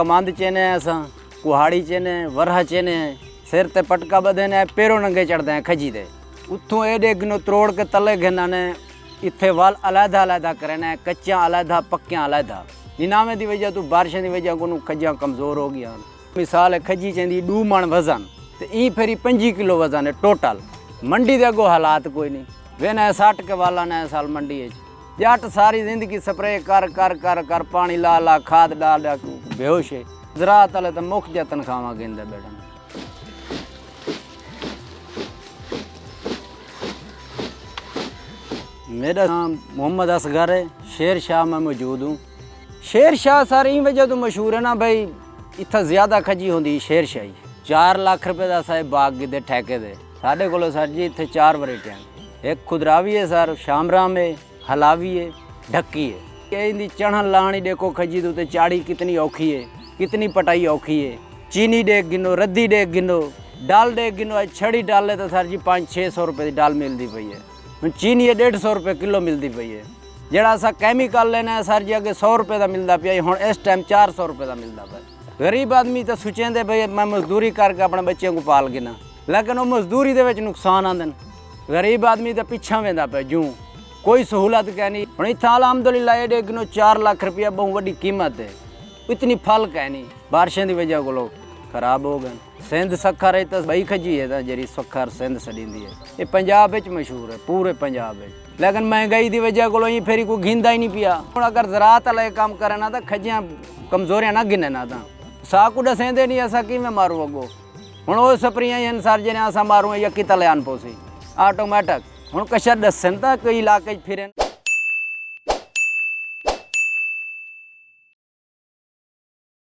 कमांद चेने असां कुहाड़ी चेने वरह चेने सिर ते पटका बधे पैरों नंगे चढ़ते हैं खजी दे उत्थों एडे गिनो त्रोड़ के तले घेना ने इत्थे वाल अलहदा अलहदा करना कच्चा अलहदा पक्कियां अलहदा निनामे की वजह तो बारिशों की वजह को खजियां कमज़ोर हो गया। मिसाल है खजी चेंदी 2 मण वजन तो ई फेरी 5 किलो वजन है टोटल। मंडी दे अगो हालात कोई नहीं वेना 60 के वाला ने साल मंडी है जट सारी जिंदगी स्प्रे कर कर कर कर पानी ला ला खाद डाल डाल बेहोश है ज़राअत वाले तो मुख्य जा तनख्वाह गिनते बैठन। मेरा नाम मोहम्मद असगर है, शेर शाह में मौजूद हूँ। शेर शाह सर ई वजह तो मशहूर है ना भाई इतना ज़्यादा खजी होंगी शेर शाही 4 लाख रुपए का साहब बाग दे ठेके दे साढ़े को सर जी इतने 4 वरायटियाँ एक खुदरावी है सर शामराम है हलावी है ढक्की है ये चढ़न लाणी देखो खजी तो चाड़ी कितनी औखी है कितनी पटाई औखी है। चीनी डेग गिनो रद्दी डेग गिनो डाल डेग गिनो छड़ी डाले तो सर जी 500-600 रुपये की डाल मिलती पई है। चीनी 150 रुपये किलो मिलती पई है जड़ा असा कैमिकल लेना है सर जी अगे 100 रुपये का मिलता पिया हुण इस टाइम 400 रुपये का मिलता पिया। गरीब आदमी तो सोचेंदे भाई मैं मजदूरी करके अपने बच्चे को पाल गिना लेकिन वो मजदूरी दे विच नुकसान आंदे न। गरीब आदमी तो पिछा वेंदा पिया जूं कोई सहूलत कै नहीं। हुण इत्थे अलहमदुलिल्लाह एडे गिनो 4 लाख रुपया बहुत वड्डी कीमत है इतनी फल कै नहीं बारिशों की वजह को खराब हो गए। सिंध सखर है तो बई खजी है जी सखर सिंध सड़ींदी है ये पंजाब में मशहूर है पूरे पंजाब में लेकिन महंगाई की वजह को फिर कोई घिंदा ही नहीं पिया। हुण अगर ज़राअत वाले काम करे ना तो खजियां कमज़ोरियां ना गिने ना तो साकू दसेंदे नहीं असा कि मारू अगो हुण वो स्प्रियां सर जने असा मारूँ या कि तले आन पोसी ऑटोमैटिक हुण कशा दसन तो कई इलाके फिरें।